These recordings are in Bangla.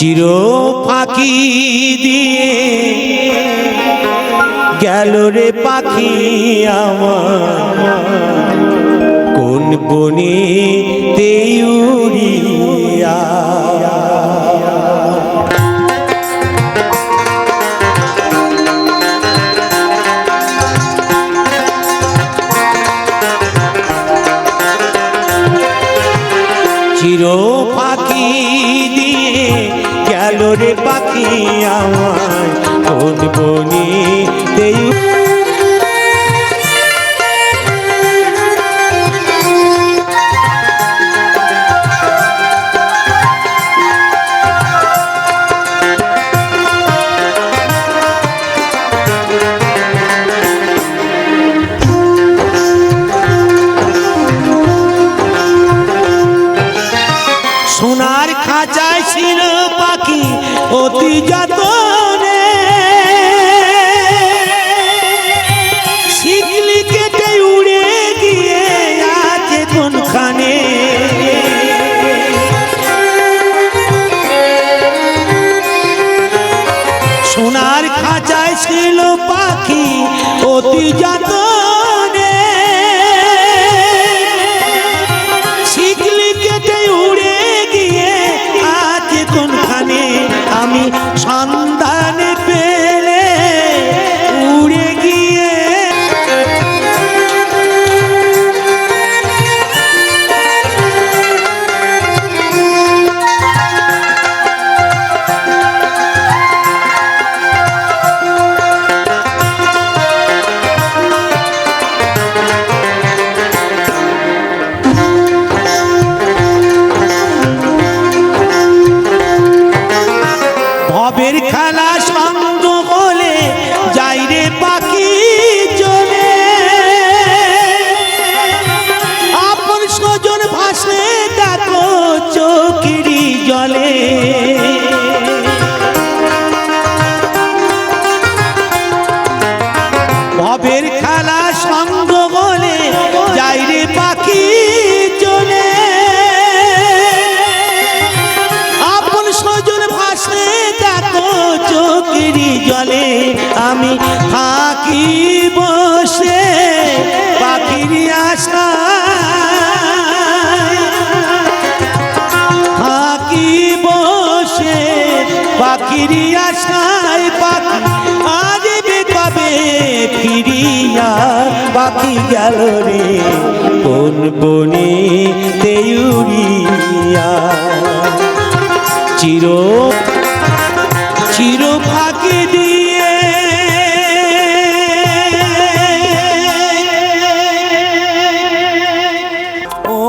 চির ফাঁকি দিয়ে গেল রে পাখি আমার কোন বনে উড়িয়া। চির ফাঁকি দিয়ে গেল রে পাখি আমার কোন বনে সোনার খাঁচায় ছিল পাখি অতি যতনে, শিকলি কেটে উড়ে গিয়ে আছে কোনখানে। সোনার খাঁচায় ছিল পাখি অতি যতনে, শিকলি কেটে উড়ে কোনখানে। আমি সন্ধান পেলে উড়ে গিয়ে ভবের খেলা সঙ্গ হলে যাই রে পাখি চলে, আপন স্বজন ভাসে দেখো চোখেরই জলে। ভবের খেলা সঙ্গ হলে যাই রে পাখি চলে, আপন স্বজন ভাসে চোখেরই জলে। আমি থাকি বসে পাখির আশায়, থাকি বসে পাখির আশায়। পাখি আসবে কবে ফিরিয়া, পাখি গেল রে কোন বনে উড়িয়া। চির ফাঁকি দিয়ে ও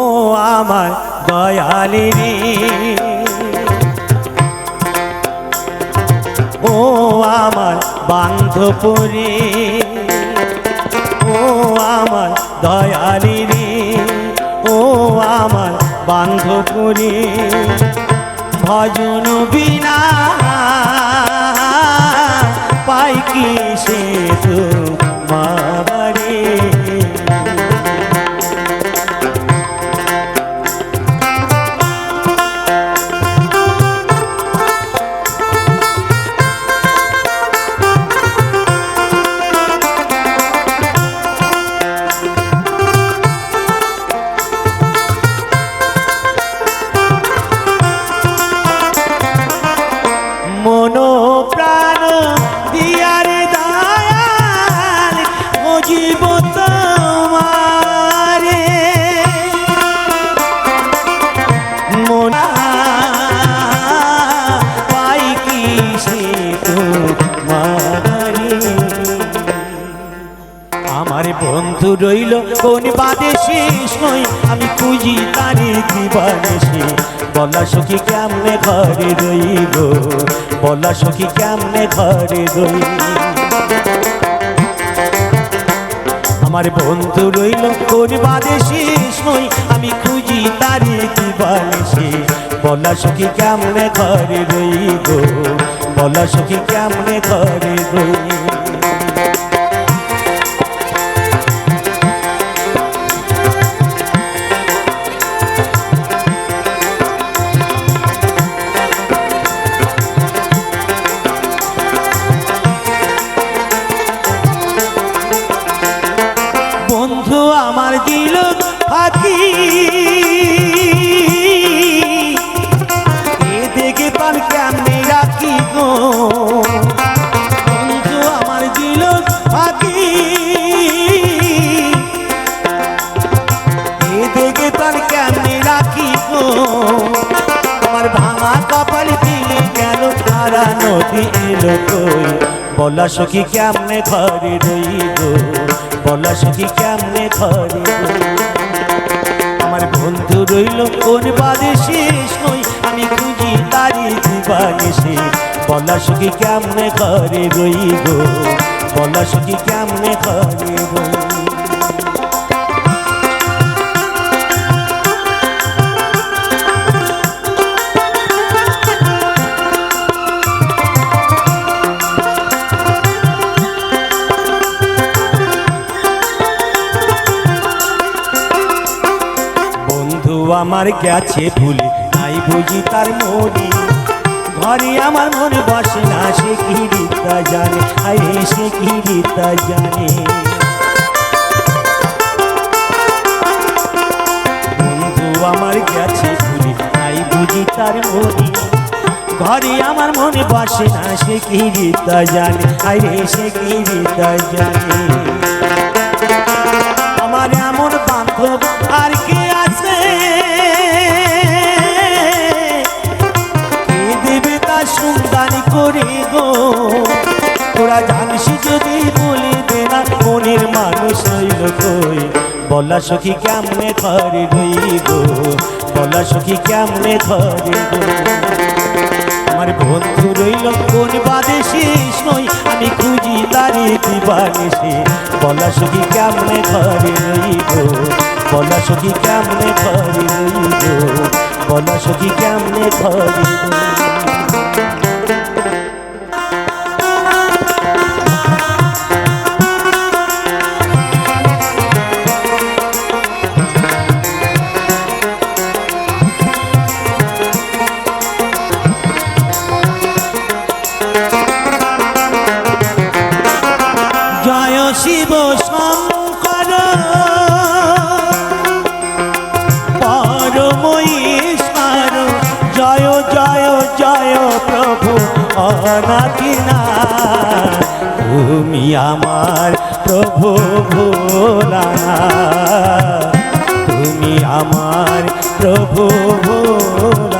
আমার দয়ালিনী, ও আমার বান্ধবপুরী, ও আমার দয়ালিনী, ও আমার বান্ধবপুরী। ভজন বিনা পাই কি সে তোমারে। মনো প্রাণ দিয়ারে দয়াল মজিব তোমারে, মনা পাই কি সে তোমারে। আমার বন্ধু রইল কোন বাদেশে, আমি খুঁজি তারে দিবানিশি। বলা সখী কেমনে ঘরে রইব, বলা সখী কেমনে ঘরে রইব। আমার বন্ধু রইল কোন বাদেশে, আমি খুঁজি তারে দিবানিশি। বলা সখী কেমনে ঘরে রইব, বলা সখী কেমনে ঘরে রইব। দেখে প্রাণ কেমনে রাখি গো বন্ধু আমার দিল ফাঁকি দেখে প্রাণ কেমনে রাখি গো আমার ভাঙা কপাল দিলে গেল তারা নদী এলো কই বলা সখী কেমনে ঘরে রই গো বলা সখী কেমনে ঘরে রই আমার বন্ধু রইল কোন বাদে শেষ নই আমি খুঁজি তারি দিবানিশি বলা সখী কেমনে ঘরে রই গো বলা সখী কেমনে ঘরে রই আমার গেছে ভুলে নাই বুঝি তার মনি ঘরে আমার মনে বসে না সে কি রীতা জানে আরে সে কি রীতা জানে বন্ধু আমার গেছে ভুলে নাই বুঝি তার মনি ঘরে আমার মনে বসে না সে কি রীতা জানে আরে সে কি রীতা জানে আমার এমন বান্ধব আর কে আছে সুন্দানি করে গো তোরা জানিস যদি বলি দে না মনের মানুষ হইল কই বলা সখী কেমনে ঘরে রই গো বলা সখী কেমনে ঘরে গো আমার বন্ধু রইল কোন বাদে শেষ নই আমি খুঁজি তারি দিবানিশি বলা সখী কেমনে ঘরে রই গো বলা সখী কেমনে ঘরে রই গো বলা সখী কেমনে ঘরে রই শিব শঙ্কর পরম ঈশ্বর জয় জয় জয় প্রভু অনাথিনাথ তুমি আমার প্রভু ভোলানাথ তুমি আমার প্রভু ভোলানাথ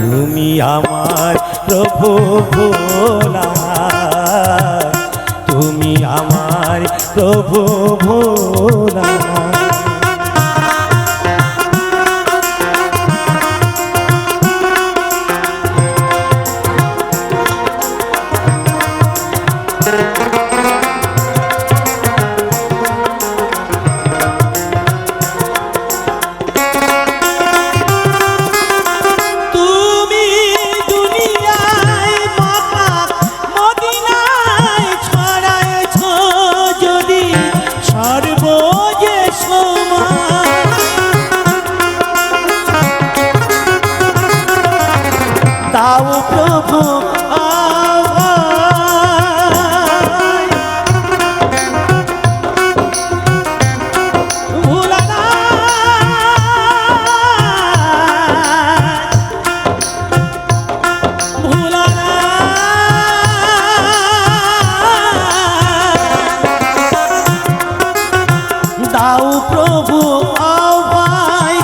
তুমি আমার প্রভু ভোলানাথ তুমি আমার প্রভু ভোলানাথ দাও প্রভু দাও প্রভু আহ্বাই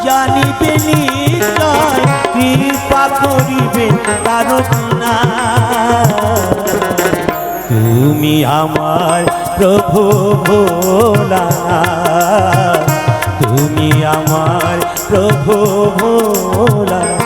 জানিবে নিশ্চয় কৃপা করিবে তার গুণা তুমি তুমি আমার প্রভু ভোলানাথ, তুমি আমার প্রভু ভোলানাথ।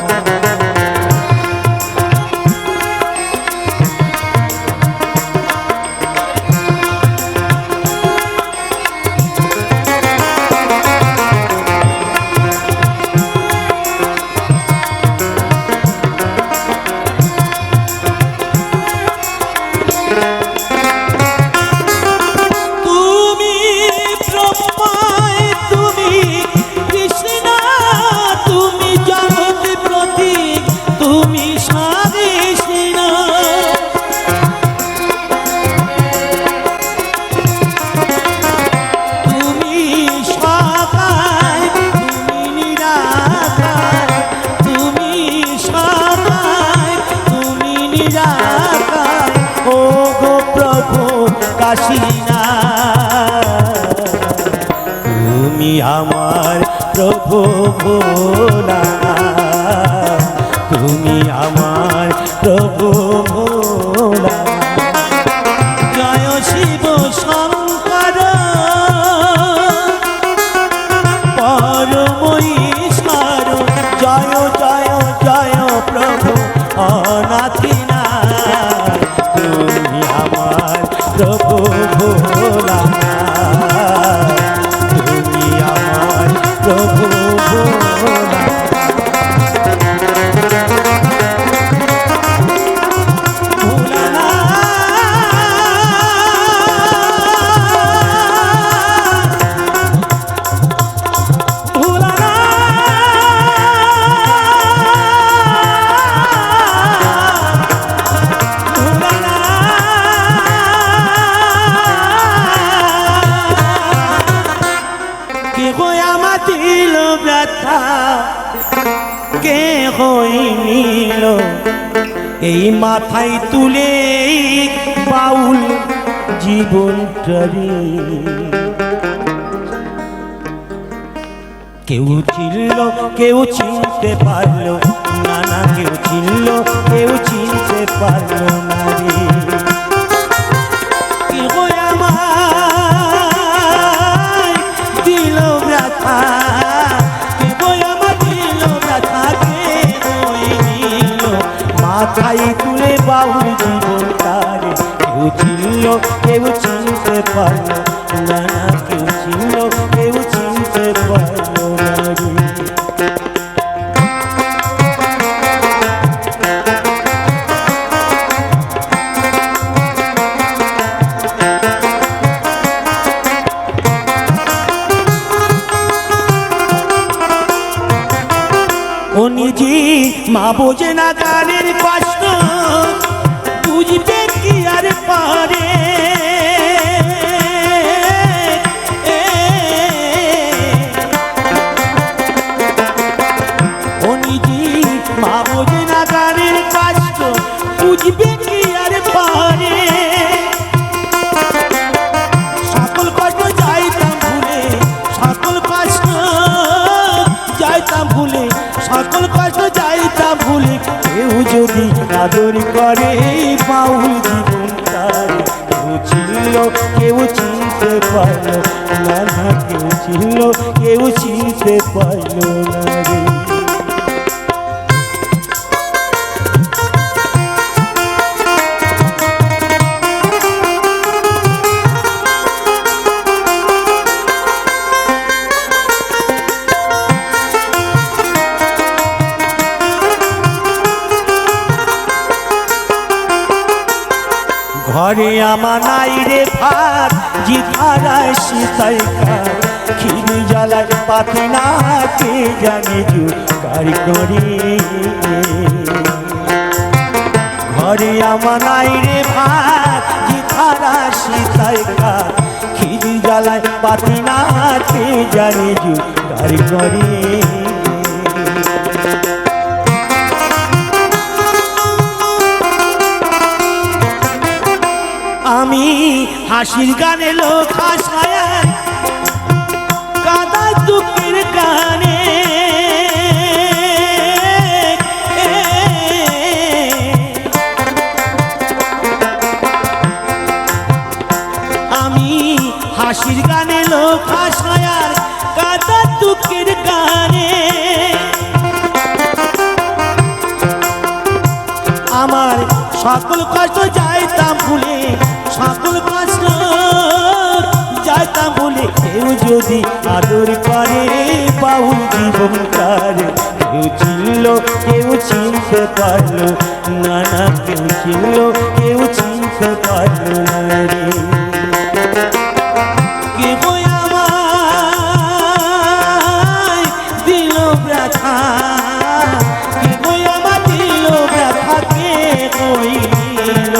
তুমি আমার প্রভু ভোলানাথ, তুমি আমার প্রভু ভোলানাথ। জয় শিব শঙ্কর পরম ঈশ্বর, জয় জয় জয় প্রভু অনাথিনাথ, তুমি আমার প্রভু ভোলানাথ, তুমি আমার প্রভু ভোলানাথ। কে হইল এই মাথায় তুলে বাউল জীবনটারে, কেউ চিনল কেউ চিনতে পারলো না, না কেউ চিনল কেউ চিনতে পারলো না রে। কেহ আমায় দিল ব্যথা, মাথায় তুলে বাউল জীবনটারে, কেউ চিনল কেউ চিনতে পারল না, না কেউ চিনল কেউ চিনতে পারল না রে। ও নিজে মা বোঝে না গানের কষ্ট, বুঝবে কি আর পারে। ও নিজে মা বোঝে না গানের কষ্ট, বুঝবে কি আর পারে। সকল কষ্ট যাইতাম ভুলে, সকল কষ্ট যাইতাম ভুলে, সকল কষ্ট যাইতাম ভুলে, কেউ যদি আদর করে বাউল জীবনটারে, কেউ চিনল কেউ চিনতে পারল না, না কেউ চিনল কেউ চিনতে পারল না রে। ঘরে আমার নাই রে ভাত, জিথারায় শীতাই কার, খিরি জ্বালায় পাতে না কে জানে জুগার করে। ঘরে আমার নাই রে ভাত, জিথারায় শীতাই কার, খিরি জ্বালায় পাতে না কে জানে জুগার করে। আমি হাসির গানে লোক হাসায়, কাদা দুঃখের গানে হাসির গানে লোক হাসায়ার কাদা দুঃখের গানে আমার সকল কষ্ট যাইতাম ভুলে সকল কষ্ট যাইতাম ভুলে কেউ যদি আদর করে বাউল জীবন কারে কেউ চিনল কেউ চিনতে পারল না না কেউ চিনল কেউ চিনতে পারল না রে কেউ আমায় দিল ব্যথা কেউ আমার দিল ব্যথা কে কইল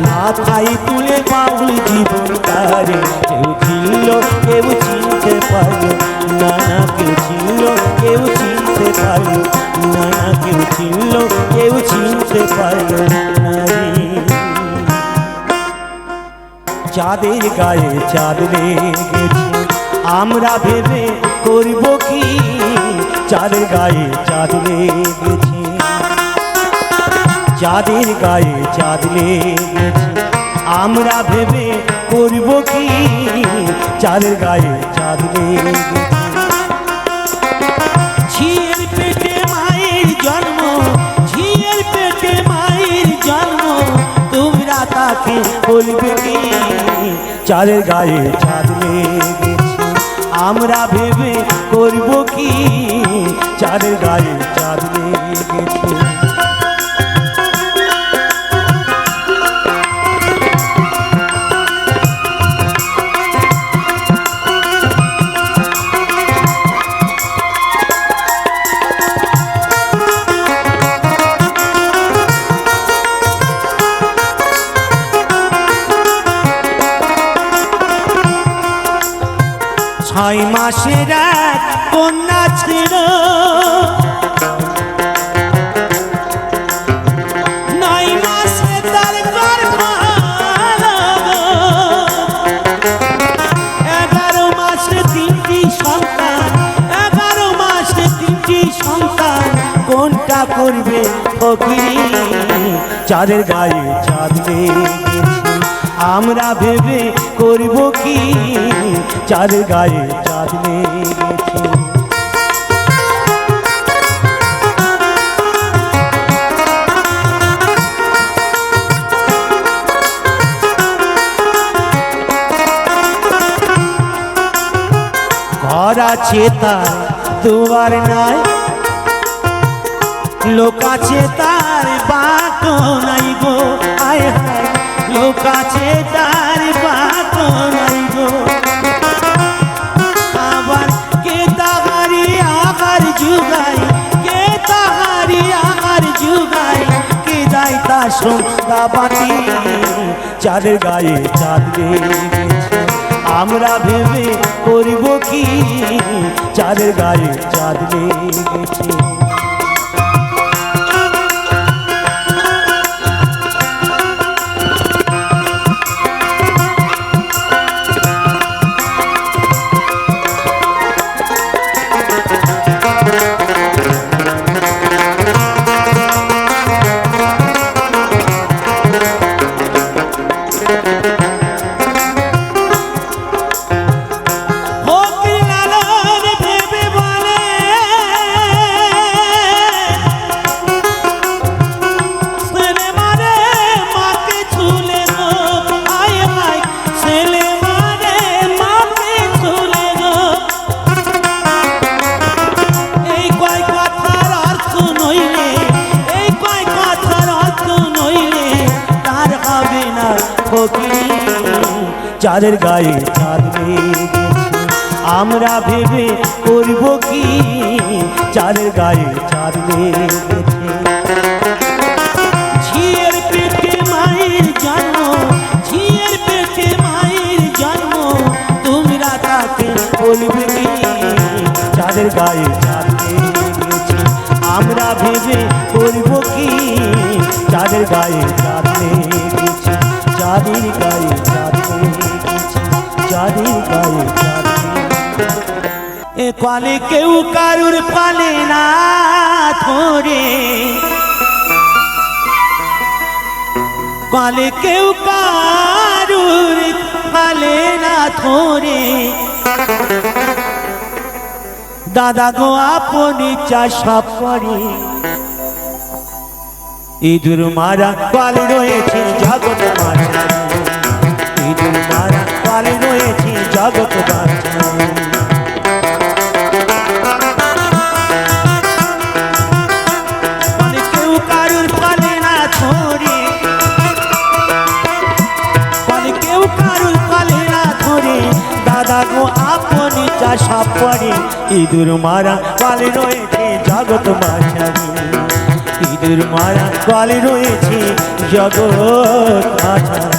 মাথায় তুলে বাউল জীবন কারে কেউ চিনল কেউ চিনতে পারল না না কেউ চিনল কেউ চিনতে পারল না না কেউ চিনল কেউ চিনতে পারল না রে চাঁদের গায়ে চাঁদ লেগেছে আমরা ভেবে করব কি চাঁদের গায়ে চাঁদ লেগেছে চাঁদের গায়ে চাঁদ লেগেছে আমরা ভেবে করব কি চাঁদের গায়ে চাঁদ লেগেছে ঝিয়ের পেটে মায়ের জন্ম ঝিয়ের পেটে মায়ের জন্ম তোমরা তাকে বলবে কি চাঁদের গায়ে চাঁদ লেগেছে আমরা ভেবে করব কি চাঁদের গায়ে চাঁদ লেগেছে ছয় মাসের এক কন্যা ছিল নয় মাসে তার গর্ভ হলো 11 মাসে 3টি সন্তান 11 মাসে 3টি সন্তান কোনটা করবে ফকিরি চাঁদের গায়ে চাঁদ লেগেছে আমরা ভেবে করব কি চাঁদের গায়ে চাঁদ লেগেছে ঘর আছে তার দুয়ার নাই লোক আছে তার বাটো নাই গো আয় হায় লোক আছে তার বাটো নাই গো আবার কে তাহারি আকার যুগাই কে তাহারি আকার যুগাই কে দায় তা সন্ধ্যা বাতি চাঁদের গায়ে চাঁদ লেগেছে আমরা ভেবে করব কি চাঁদের গায়ে চাঁদ লেগেছে চাঁদের গায়ে চাঁদ লেগেছে আমরা ভেবে করব কি চাঁদের গায়ে চাঁদ লেগেছে ঝিয়ের পেটে মায়ের জন্ম ঝিয়ের পেটে মায়ের জন্ম তোমরা তাকে বলবে কি চাঁদের গায়ে চাঁদ লেগেছে আমরা ভেবে করব কি চাঁদের গায়ে চাঁদ লেগেছে চাঁদের গায়ে চাঁদ চাঁদের গায়ে চাঁদ এ কালে কেউ কারুর পালে না ধরে কালে কেউ কারুর পালে না ধরে দাদা গো আপনি চাষ করে ইঁদুর মারা পালে রয়েছে জগৎ মাঝারি ইঁদুর মারা পালে রয়েছে জগৎ মাঝারি কেউ কারুর পালে না ধরে কেউ কারুর পালে না ধরে দাদা গো আপনি চাষ করে ইঁদুর মারা পালে রয়েছে জগৎ মাঝারি ইঁদুর মারা পালে রয়েছে জগৎ মাঝারি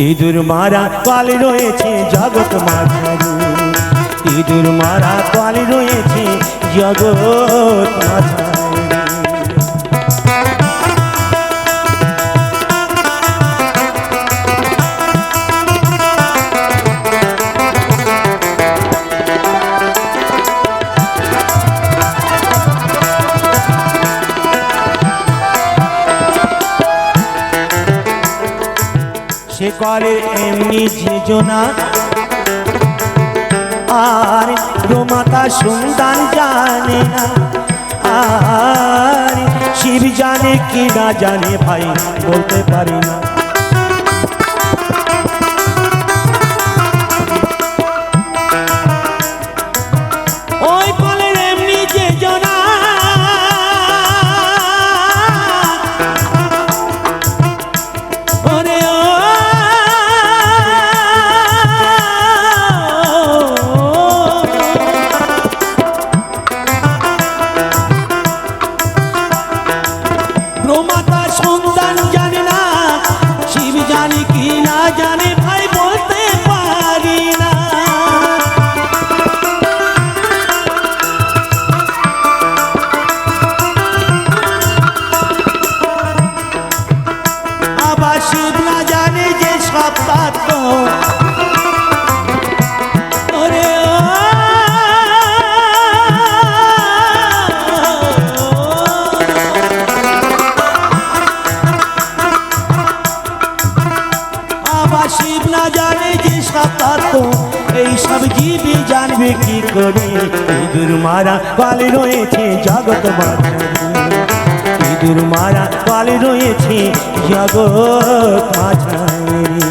ইঁদুর মারা পালে রয়েছে জগৎ মাঝারি ইঁদুর মারা পালে রয়েছে জগৎ মাঝারি সে করে এমনি যোজনা আর গোমাতা সন্তান জানে না আর শিব জানে কি না জানে ভাই বলতে পারি না ওই কলের এমনি যোজনা গোমাতা সন্তান জানে না শিব জানে কি না জানে ভাই বলতে পারি না আবার শিব না জানে যে সব তত্ত্ব শিব না জানে যে সাতাত্ম এই সব জীবী জানবে কি করে ইঁদুর মারা পালে রয়েছে জগৎ মাঝারি ইঁদুর মারা পালে রয়েছে জগৎ মাঝারি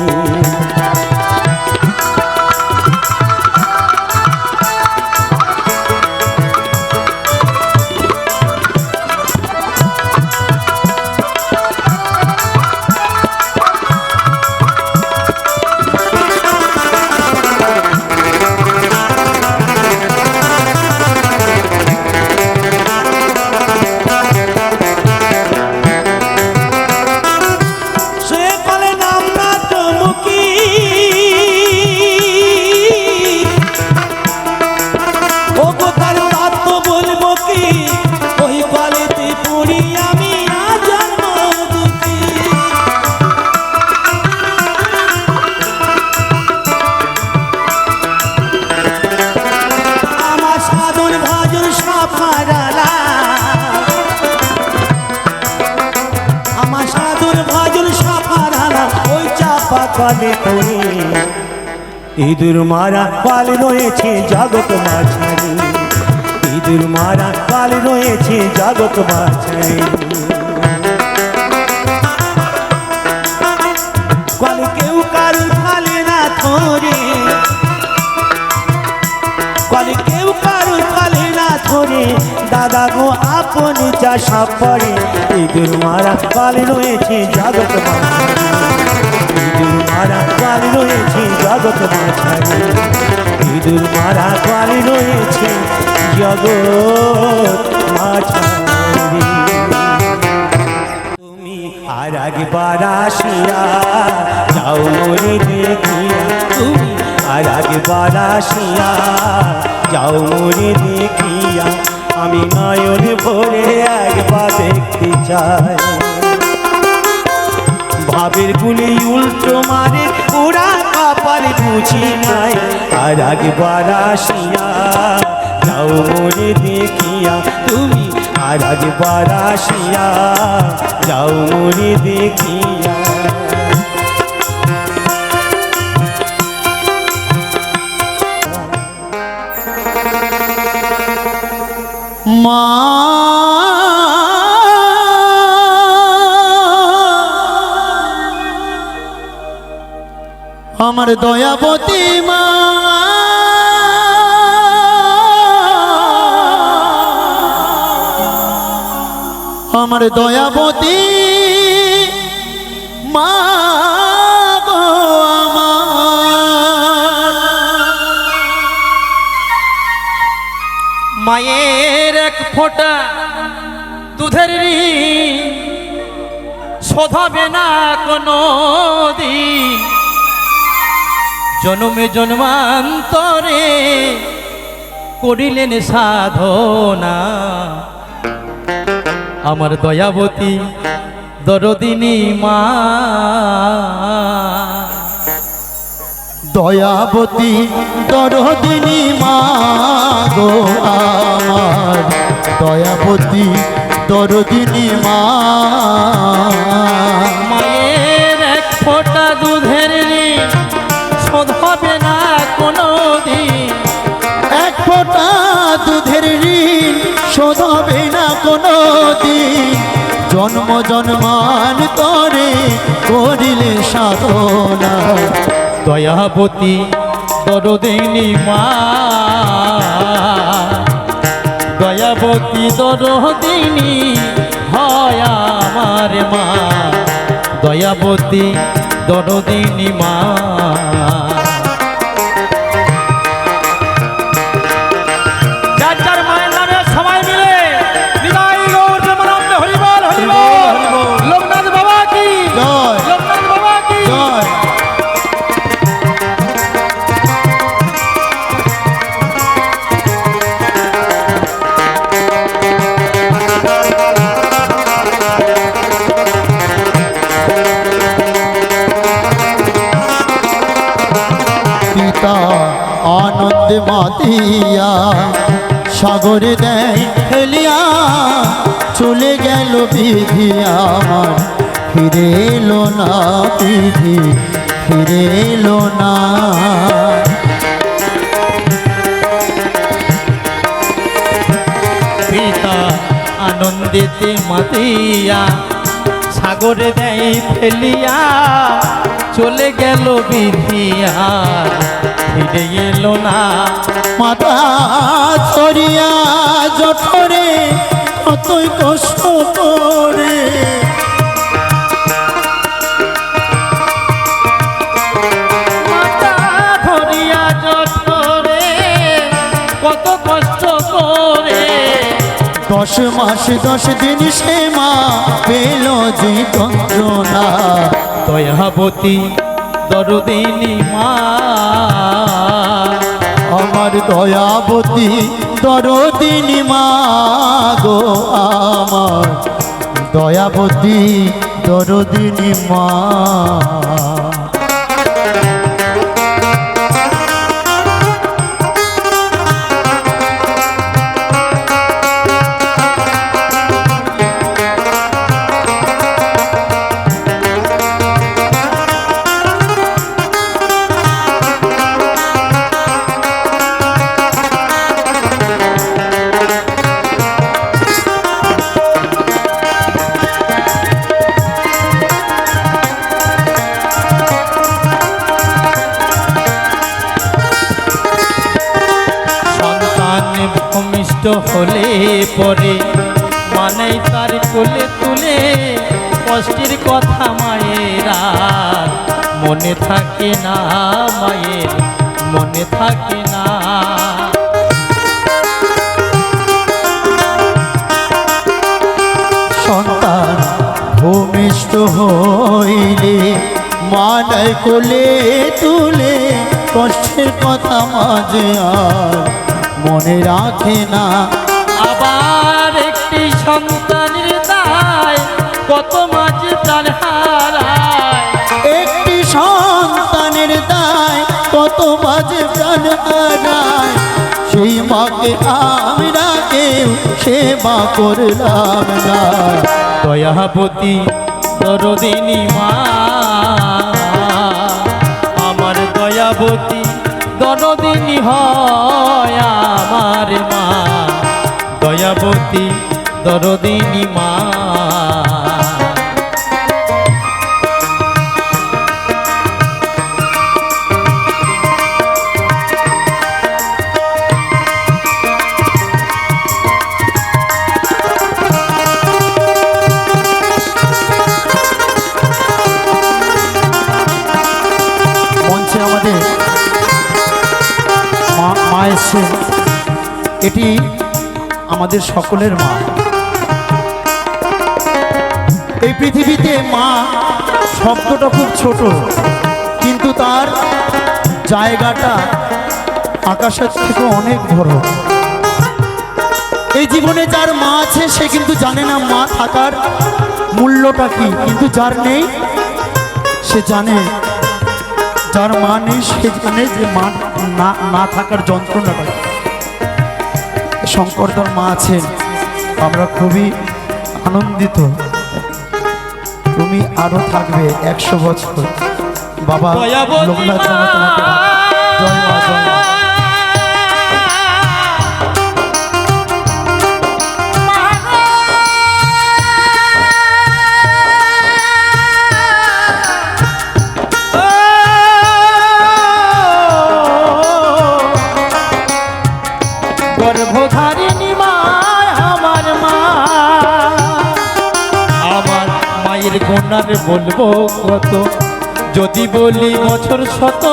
পালে পড়ে ইঁদুর মারা পালে রয়েছে জগৎ মাঝারি ইঁদুর মারা পালে রয়েছে জগৎ মাঝারি কলে কেউ কারুর পালে না ধরে কলে কেউ কারুর পালে জাগো আপনি যা সাপড়ে ইঁদুর মারা কাল রয়েছে জগৎ মাঝারে ইঁদুর মারা কাল রয়েছে জগৎ মাঝারে ইঁদুর মারা কাল রয়েছে জগৎ মাঝারে তুমি আর একবার আসিয়া যাও মরে দেখিয়া তুমি আর একবার আসিয়া যাও মরে দেখিয়া আমি নয়ন ভরে একবার দেখতে চাই ভাবের গুলি উল্টো মারে ওরা কাপার বুঝি নাই আর একবার আসিয়া যাও মরে দেখিয়া তুমি আর একবার আসিয়া যাও মরে দেখিয়া মা আমার দয়াবতী মা আমার দয়াবতী মা গো আমার মায়ের এক ফোঁটা দুধের ঋণ শোধাবে না কোনো দিন জন্মে জন্মান্তরে করিলেন সাধনা আমার দয়াবতী দরদিনী মা দয়াবতী দরদিনী মা গো আমার দয়াবতী দরদিনী মা মায়ের এক ফোঁটা দুধের ঋণ শোধাবে না কোনো দিন এক ফোঁটা দুধের ঋণ শোধাবে না কোনো দিন জন্ম জন্মান্তরে করিলে সাধনা দয়াবতী দরদিনী মা দয়াবতী দরদিনী হয় আমার মা দয়াবতী দরদিনী মা যার যার মায়ের নামে সবাই মিলে নিতাই গৌর প্রেমানন্দে হরিবল হরিবল লোকনাথ বাবা কি জয় লোকনাথ বাবা কি জয় পিতা আনন্দে মাতিয়া সাগরে দেয় ফেলিয়া চলে গেল বিধি আমার ফিরে এলো না বিধি ফিরে এলো না পিতা আনন্দেতে মাতিয়া সাগরে দেয় ফেলিয়া চলে গেল বিধিয়া ফিরে এলো না মাতা ছড়িয়া জঠরে কতই কষ্ট করে মাতা ধরিয়া জঠরে কত কষ্ট করে 10 মাস 10 দিন সে মা পেল যে যন্ত্রণা দয়াবতী দরদিনী মা আমার দয়াবতী দরদিনী মা গো আমার দয়াবতী দরদিনী মা হলে পরে মানে তার কোলে তুলে কষ্টের কথা মায়েরা মনে থাকে না, মায়ের মনে থাকে না। সন্তান ভূমিষ্ঠ হইলে মানায় কোলে তুলে কষ্টের কথা মাঝে আর মনে রাখে না। আবার একটি সন্তানের দায় কত মাঝে প্রাণ হারায়, একটি সন্তানের দায় কত মাঝে প্রাণ হারায়। সেই মাকে আমরা কেউ সেবা করলাম না। দয়াবতী দরদিনী মা, আমার দয়াবতী দরদিনী হয় আমার মা, দয়াবতী দরদিনী মা। মঞ্চে আমাদের মা এসছে, এটি আমাদের সকলের মা। এই পৃথিবীতে মা শব্দটা খুব ছোট, কিন্তু তার জায়গাটা আকাশের থেকে অনেক বড়। এই জীবনে যার মা আছে সে কিন্তু জানে না মা থাকার মূল্যটা কি, কিন্তু যার নেই সে জানে, যার মা নেই সে জানে যে মা না থাকার যন্ত্রণাটা। শঙ্করদার মা আছেন, আমরা খুবই আনন্দিত। তুমি আরো থাকবে 100 বছর। বাবা লোকনাথ জানা তোমাকে জয় মা, জয় মা। গর্ভধারিণী মা আমার মা, আমার মায়ের গুণার বলবো কত, যদি বলি বছর শত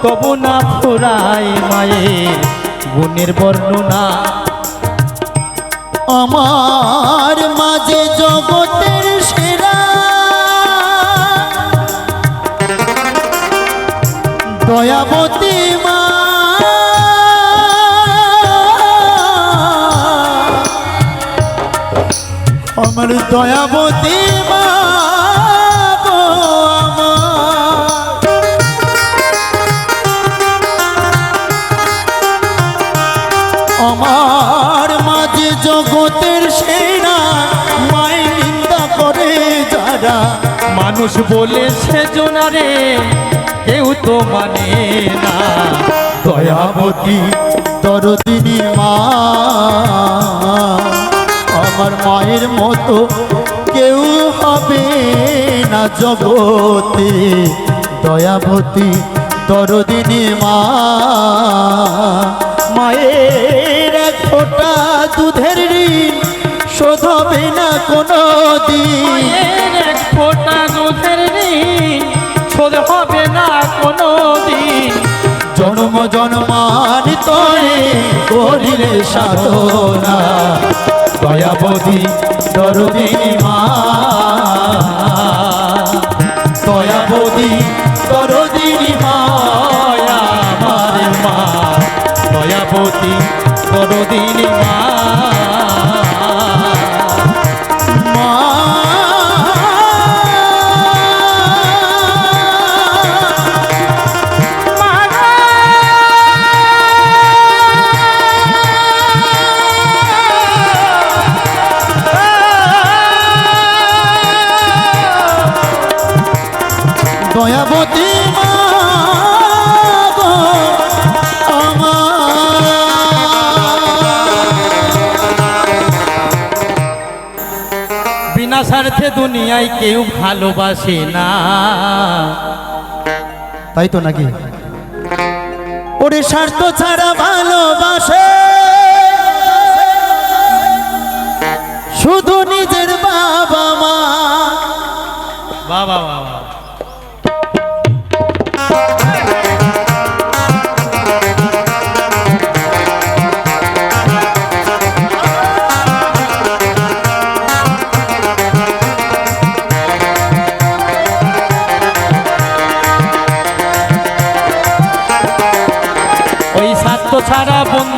তবু না ফুরায় মায়ের গুণের বর্ণনা। আমার মাঝে জগতের সেরা দয়াবতী মা, আমার দয়াবতী মা গো আমার মাঝে জগতের সেরা মায়ের নিন্দা করে যারা, মানুষ বলে সে জোনারে কেউ তো মানে না। দয়াবতী দরদিনী মা, আমার মায়ের মতো কেউ হবে না জগতে। দয়াবতী দরদিনী মা, মায়ের এক ফোঁটা দুধের ঋণ শোধ হবে না কোনো দিন। মায়ের এক ফোঁটা দুধের ঋণ শোধ হবে না কোনো দিন। জন্ম জন্মান্তরে করিলে সাধনা, দয়াবতী দরদিনী মা, দয়াবতী দরদিনী মা আমার মা, দয়াবতী দরদিনী মা। মা দয়াবতী মা গো বিনা স্বার্থে দুনিয়ায় কেউ ভালোবাসে না। তাই তো নাকি? ওরে স্বার্থ ছাড়া ভালোবাসে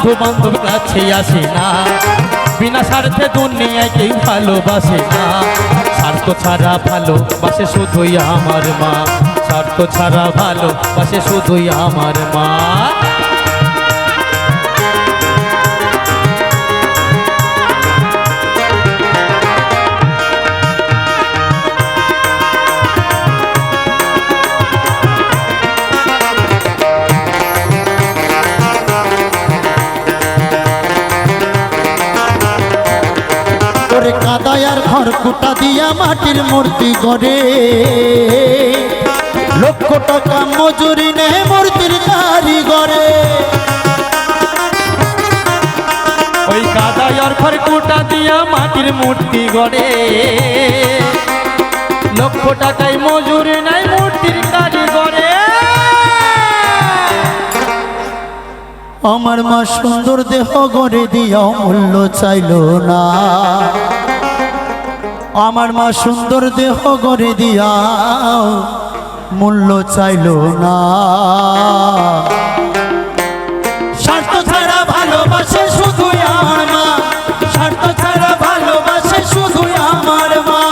বন্ধু বান্ধব কাছে আসে না, বিনা স্বার্থে দুনিয়ায় কেউ ভালোবাসে না। স্বার্থ ছাড়া ভালোবাসে শুধুই আমার মা, স্বার্থ ছাড়া ভালোবাসে শুধুই আমার মা। ওরে কাদায়ার ঘর কুটা দিয়া মাটির মূর্তি গড়ে, লক্ষ টাকা মজুরি নেই মূর্তির কারিগরে। ওই কাদায়ার ঘর কুটা দিয়া মাটির মূর্তি গড়ে, লক্ষ টাকায় মজুরি নাই মূর্তির কারিগরে। আমার মা সুন্দর দেহ গড়ে দিয়াও মূল্য চাইল না, আমার মা সুন্দর দেহ গড়ে দিয়াও মূল্য চাইল না। স্বার্থ ছাড়া ভালোবাসে শুধু আমার মা, স্বার্থ ছাড়া ভালোবাসে শুধু আমার মা।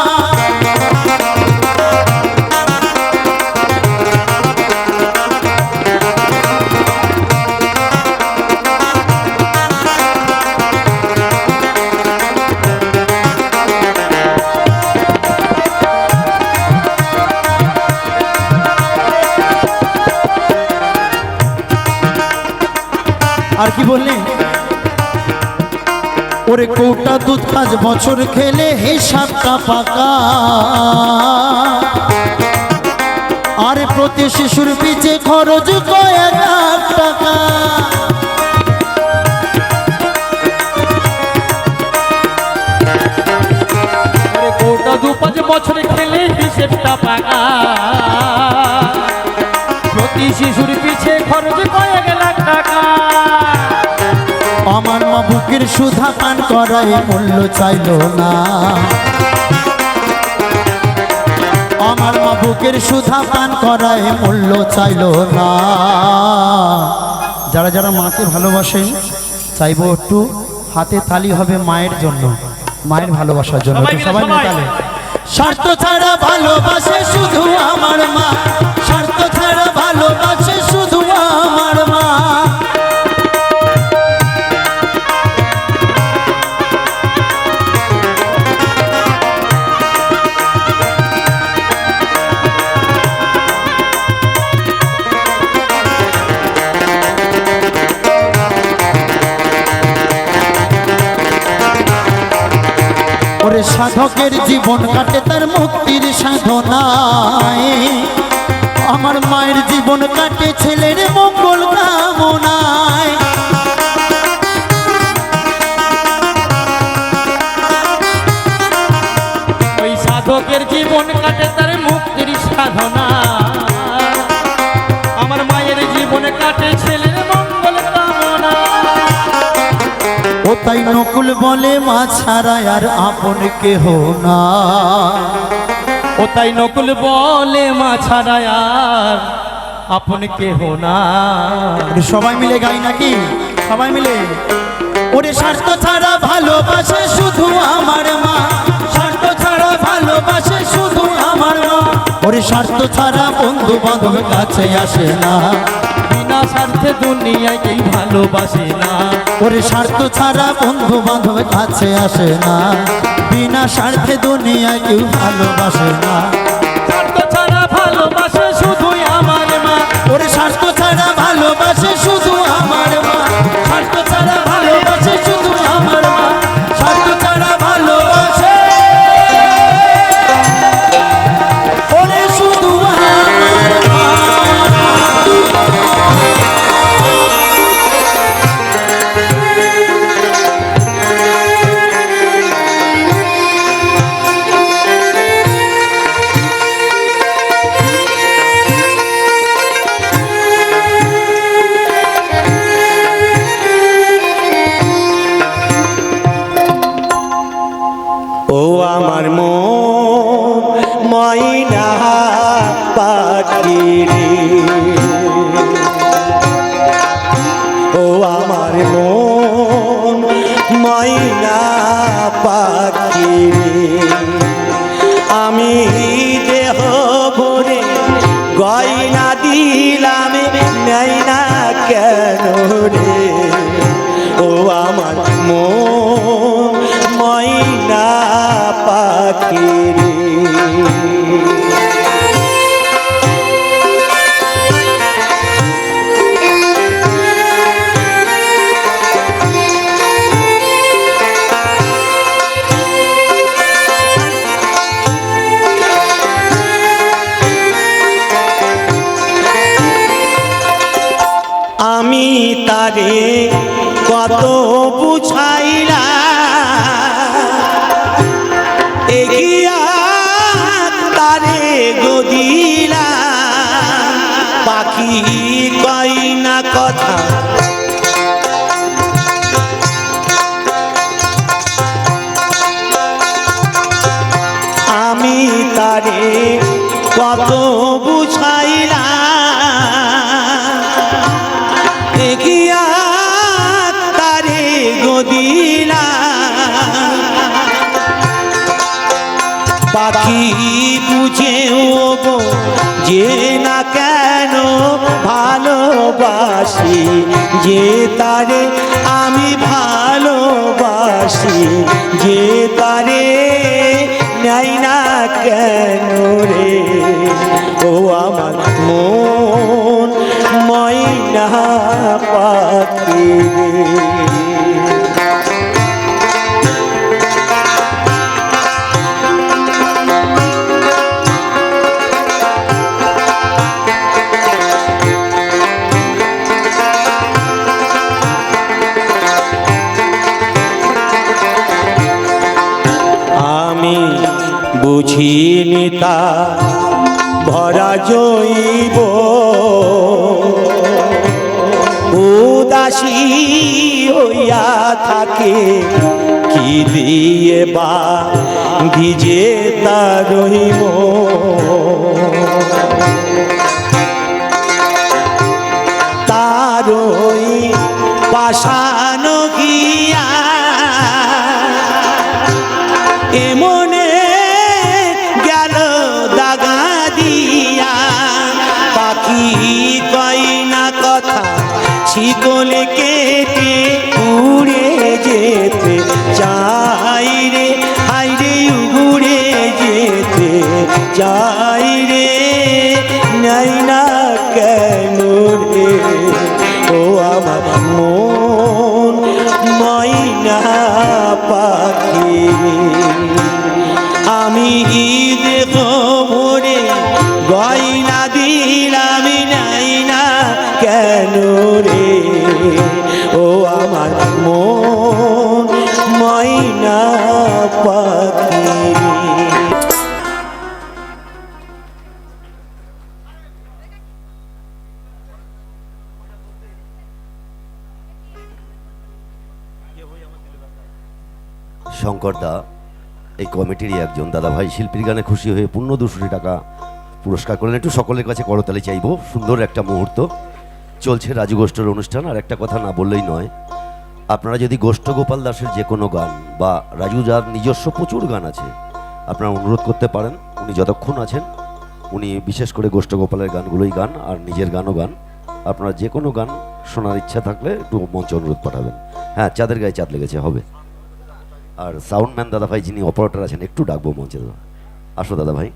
আর কি বললি? ওরে কোটা দুধ 5 বছর খেলে হিসাবটা পাকা, আরে প্রতি শিশুর পিছে খরচ কয়েক লাখ টাকা। আরে কোটা 2-5 বছর খেলে হিসেবটা পাকা, প্রতি শিশুর পিছে খরচ কয়েক লাখ টাকা। আমার মা বুকের সুধা পান করায় মূল্য চাইল না, আমার মা বুকের সুধা পান করায় মূল্য চাইল না। যারা যারা মাকে ভালোবাসেন চাইবো একটু হাতে তালি হবে মায়ের জন্য, মায়ের ভালোবাসার জন্য। সবাই একটু মিলে, সবাই মিলে সবাই। তালে। স্বার্থ ছাড়া ভালোবাসে শুধু আমার মা, স্বার্থ ছাড়া ভালোবাসে শুধু আমার মা। ওরে সাধকের জীবন কাটে তার মুক্তির সাধনায়, আমার মায়ের জীবন কাটে ছেলের মঙ্গল কামনায়। ওই সাধকের জীবন কাটে তার মুক্তির সাধনা, আমার মায়ের জীবন কাটে ছেলের মঙ্গল কামনা। ও তাই নকুল বলে মা ছাড়া আর আপন কেহ না, ও তাই নকুল বলে মা ছাড়া আর আপন কেহ না। ওরে সবাই মিলে গাই নাকি? সবাই মিলে। ওরে স্বার্থ ছাড়া ভালোবাসে শুধু আমার মা, স্বার্থ ছাড়া ভালোবাসে শুধু আমার মা। ওরে স্বার্থ ছাড়া বন্ধু বান্ধব কাছে আসে না, বিনা স্বার্থে দুনিয়ায় কেউ ভালোবাসে না। ওরে স্বার্থ ছাড়া বন্ধু বান্ধব কাছে আসে না, বিনা স্বার্থে দুনিয়ায় কেউ ভালোবাসে না। স্বার্থ ছাড়া ভালোবাসে শুধুই আমার মা, ওরে স্বার্থ ছাড়া ভালোবাসে শুধু আমার মা, স্বার্থ ছাড়া ভালোবাসে শুধু আমার মা, স্বার্থ ছাড়া ভালোবাসে ওরে শুধু আমার মা। ও আমার ময়না পাখি রে, ও আমার ময়না পাখি রে, আমি দেহ ভরে গয়না দিলাম নেই না কেন রে, ও আমার ময়না পাখি রে। আমি তারে কত বুঝাইলাম, এগিয়া তারে গদিলাম, পাখি কই না কথা, আমি তারে কত বুঝাইলাম, এগিয়া তারে গদিলাম, পাখি বুঝেও গো যে না কেন ভালোবাসি, যে তারে আমি ভালোবাসি, যে তারে নাই না কেন রে, ও আমার ময়না পাখি রে। আমি বুঝিনি তা ভরা জৈব উদাসী হইয়া থাকে, কি দিয়ে বা ভিজে তা রহিব, তারই পাষাণ গিয়া এমনে গেল দাগা দিয়া, পাখি কই না কথা, শিকলে কেটে উড়ে যেতে চাই রে, হাই রে উড়ে যেতে চাই রে, নাই না কেন রে, ও আমার ময়না পাখি, আমি দেহ ভরে গয়না দিলাম নাই না কেন রে, ও আমার ময়না পাখি। শঙ্করদা এই কমিটিরই একজন দাদাভাই, শিল্পীর গানে খুশি হয়ে 200 টাকা পুরস্কার করলেন। একটু সকলের কাছে করতালি চাইব, সুন্দর একটা মুহূর্ত চলছে রাজু গোষ্ঠের অনুষ্ঠান। আর একটা কথা না বললেই নয়, আপনারা যদি গোষ্ঠ গোপাল দাসের যে কোনো গান বা রাজু যার নিজস্ব প্রচুর গান আছে, আপনারা অনুরোধ করতে পারেন। উনি যতক্ষণ আছেন উনি বিশেষ করে গোষ্ঠ গোপালের গানগুলোই গান, আর নিজের গানও গান। আপনারা যে কোনো গান শোনার ইচ্ছা থাকলে একটু মঞ্চে অনুরোধ পাঠাবেন। হ্যাঁ, চাঁদের গায়ে চাঁদ লেগেছে হবে। আর সাউন্ডম্যান দাদাভাই যিনি অপারেটর আছেন একটু ডাকবো মঞ্চে, আসো দাদাভাই।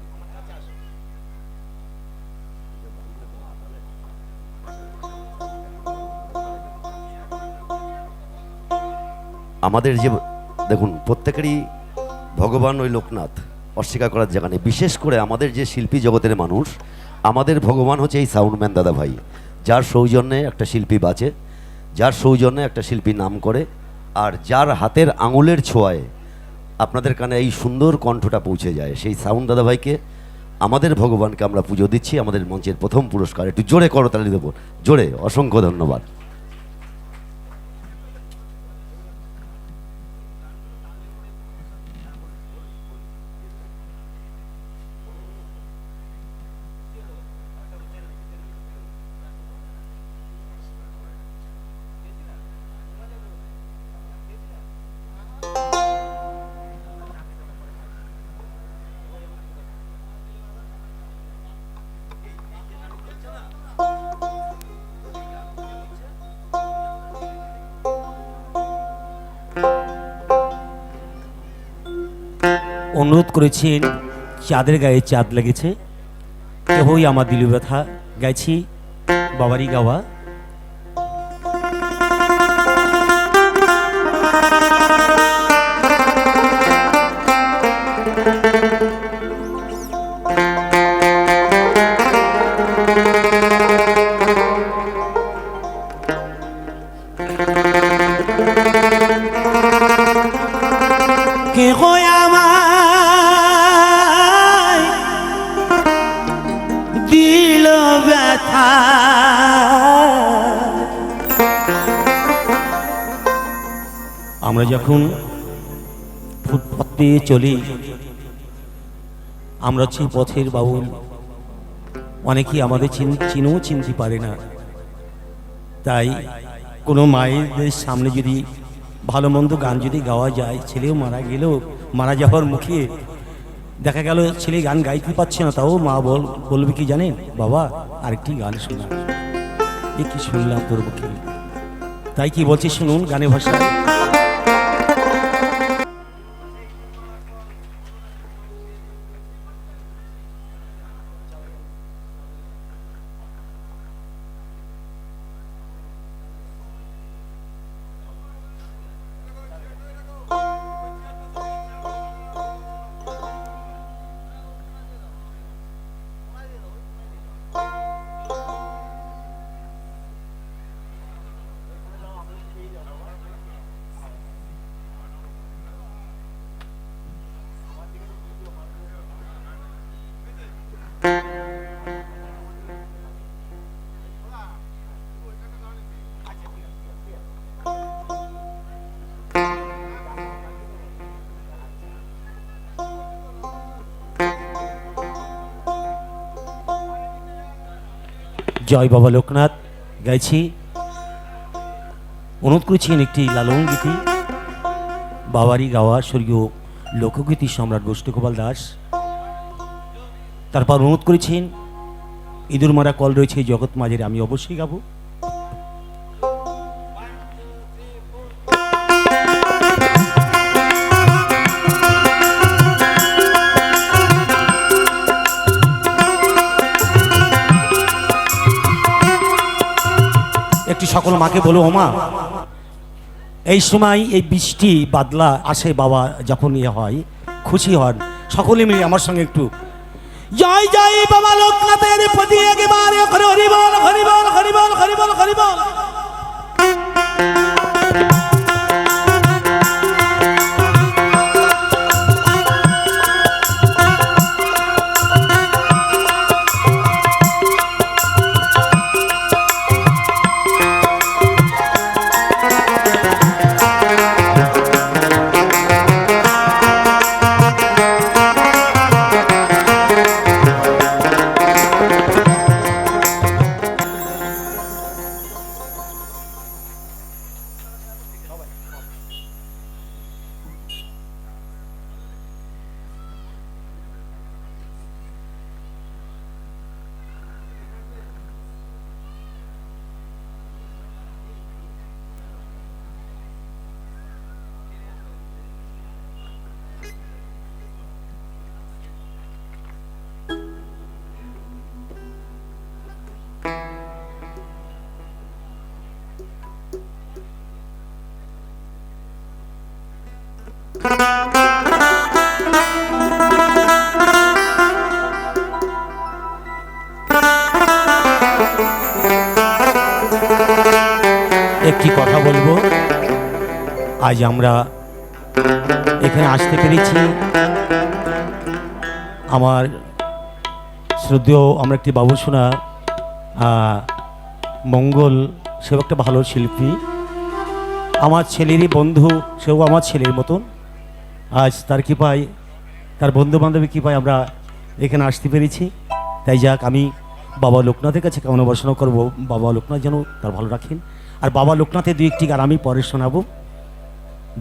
আমাদের যে দেখুন প্রত্যেকেরই ভগবান ওই লোকনাথ, অস্বীকার করার জায়গা নেই। বিশেষ করে আমাদের যে শিল্পী জগতের মানুষ, আমাদের ভগবান হচ্ছে এই সাউন্ডম্যান দাদাভাই, যার সৌজন্যে একটা শিল্পী বাঁচে, যার সৌজন্যে একটা শিল্পী নাম করে, আর যার হাতের আঙুলের ছোঁয়ায় আপনাদের কানে এই সুন্দর কণ্ঠটা পৌঁছে যায়। সেই সাউন্ড দাদাভাইকে, আমাদের ভগবানকে আমরা পুজো দিচ্ছি। আমাদের মঞ্চের প্রথম পুরস্কার একটু জোরে করতালি দেবো, জোরে। অসংখ্য ধন্যবাদ। অনুরোধ করেছেন চাঁদের গায়ে চাঁদ লেগেছে, কেহই আমার দিল ব্যথা, গাইছি বাবারই গাওয়া। কেহ আমায় দিল ব্যথা, আমরা যখন ফুটপাত দিয়ে চলি, আমরা হচ্ছে পথের বাউল, অনেকেই আমাদের চিনেও চিনতে পারে না। তাই কোনো মায়েদের সামনে যদি ভালো মন্দ গান যদি গাওয়া যায়, ছেলেও মারা গেলেও মারা যাওয়ার মুখে দেখা গেল ছেলে গান গাইতে পারছে না, তাও মা বলবে কি জানেন, বাবা আরেকটি গান শোনা, এ কি শুনলাম তোর মুখে। তাই কি বলছে শুনুন গানের ভাষায়। জয় বাবা লোকনাথ গাইছি। অনুরোধ করেছেন একটি লালন গীতি, বাবারই গাওয়া স্বর্গীয় লোকগীতি সম্রাট গোষ্ঠগোপাল দাস। তারপর অনুরোধ করেছেন ইঁদুর মারা কল রয়েছে জগৎ মাঝের, আমি অবশ্যই গাবো। একটি সকল মাকে বলো, ও মা এই সময় এই বৃষ্টি বাদলা আসে, বাবা যখন ইয়ে হয় খুশি হন, সকলে মিলে আমার সঙ্গে একটু জয় জয় বাবা লোকনাথের প্রতি একেবারে হরিবল হরিবল হরিবল হরিবল হরিবল। একটি কথা বলবো, আজ আমরা এখানে আসতে পেরেছি, আমার শ্রদ্ধেয় আমরা একটি বাবু শোনা মঙ্গল, সেও একটা ভালো শিল্পী, আমার ছেলেরই বন্ধু, সেও আমার ছেলের মতন। আজ তার কৃপায়, তার বন্ধু বান্ধবী কৃপায় আমরা এখানে আসতে পেরেছি। তাই যাক, আমি বাবা লোকনাথের কাছে কামনা বাসনা করবো, বাবা লোকনাথ যেন তার ভালো রাখেন। আর বাবা লোকনাথের দুই একটি গান আমি পরে শোনাবো।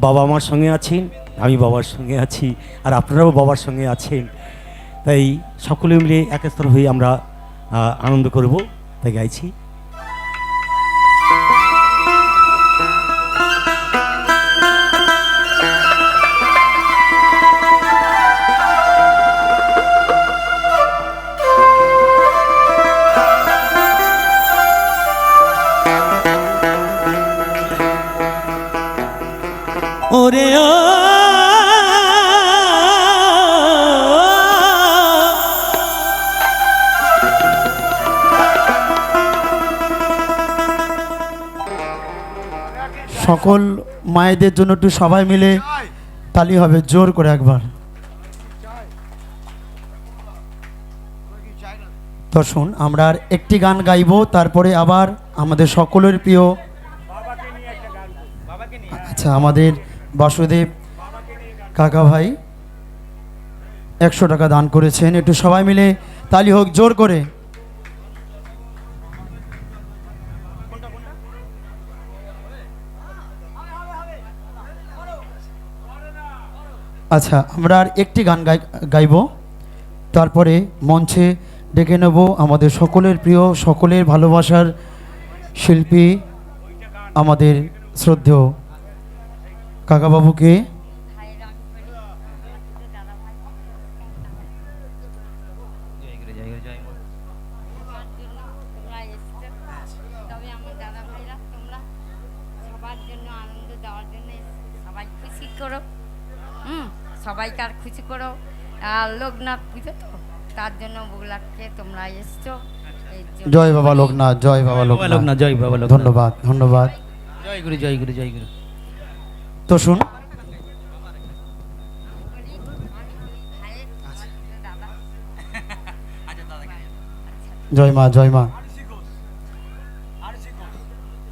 বাবা আমার সঙ্গে আছেন, আমি বাবার সঙ্গে আছি, আর আপনারাও বাবার সঙ্গে আছেন। তাই সকলে মিলে একস্তর হয়ে আমরা আনন্দ করব, তাই গাইছি। ওরে ও সকল মায়েদের জন্য একটু সবাই মিলে তালি হবে জোর করে একবার। দর্শন আমরা আর একটি গান গাইবো, তারপরে আবার আমাদের সকলের প্রিয় আচ্ছা আমাদের বাসুদেব কাকা ভাই 100 টাকা দান করেছেন, একটু সবাই মিলে তালি হোক জোর করে। আচ্ছা আমরা আর একটি গান গাইব, তারপরে মঞ্চে ডেকে নেব আমাদের সকলের প্রিয় সকলের ভালোবাসার শিল্পী আমাদের শ্রদ্ধেয় কাকাবাবুকে। তবে আমার দাদা ভাইরা তোমরা সবার জন্য আনন্দ দেওয়ার জন্য সবাই খুশি করো, সবাইকার খুশি করো। আর লোকনাথ পুজো তো তার জন্য বগুলাকে তোমরা এসছো। জয় বাবা লোকনাথ, জয় বাবা লোকনাথ, জয় বাবা লোকনাথ। ধন্যবাদ ধন্যবাদ। জয় গুরু জয় গুরু জয় গুরু। তো শুন জয় মা জয় মা।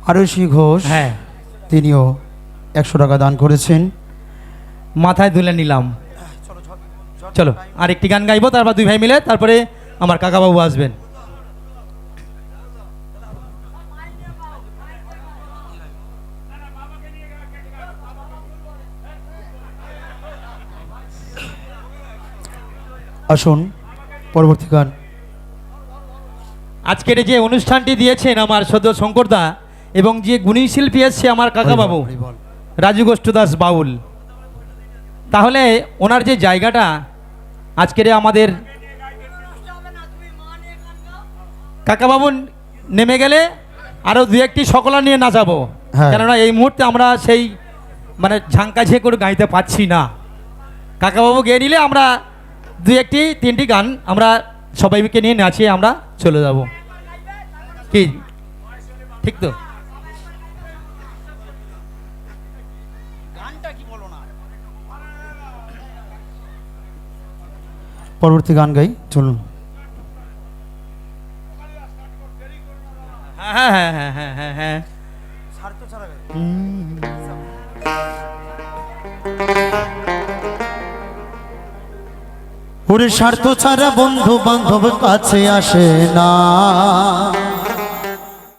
আরশি ঘোষ, হ্যাঁ তিনিও 100 টাকা দান করেছেন। মাথায় তুলে নিলাম। চলো আর একটি গান গাইবো, তারপর দুই ভাই মিলে তারপরে আমার কাকাবাবু আসবেন। আসুন পরবর্তী গান। আজকের যে অনুষ্ঠানটি দিয়েছেন আমার সদ্য শঙ্করদা এবং যে গুণী শিল্পী এসছে আমার কাকাবাবু রাজু গোষ্ঠ দাস বাউল, তাহলে ওনার যে জায়গাটা আজকের আমাদের কাকাবাবু নেমে গেলে আরও দু একটি সকলা নিয়ে নাচাবো, হ্যাঁ। কেননা এই মুহূর্তে আমরা সেই মানে ঝাঙ্কা ঝে করে গাইতে পাচ্ছি না। কাকাবাবু গিয়ে নিলে আমরা দু একটি তিনটি গান আমরা সবাইকে নিয়ে নাচিয়ে আমরা চলে যাব, কি ঠিক তো? পরবর্তী গান গাই, চলুন। হ্যাঁ হ্যাঁ হ্যাঁ হ্যাঁ হ্যাঁ হ্যাঁ। ওরে স্বার্থ ছাড়া বন্ধু বান্ধব কাছে আসে না,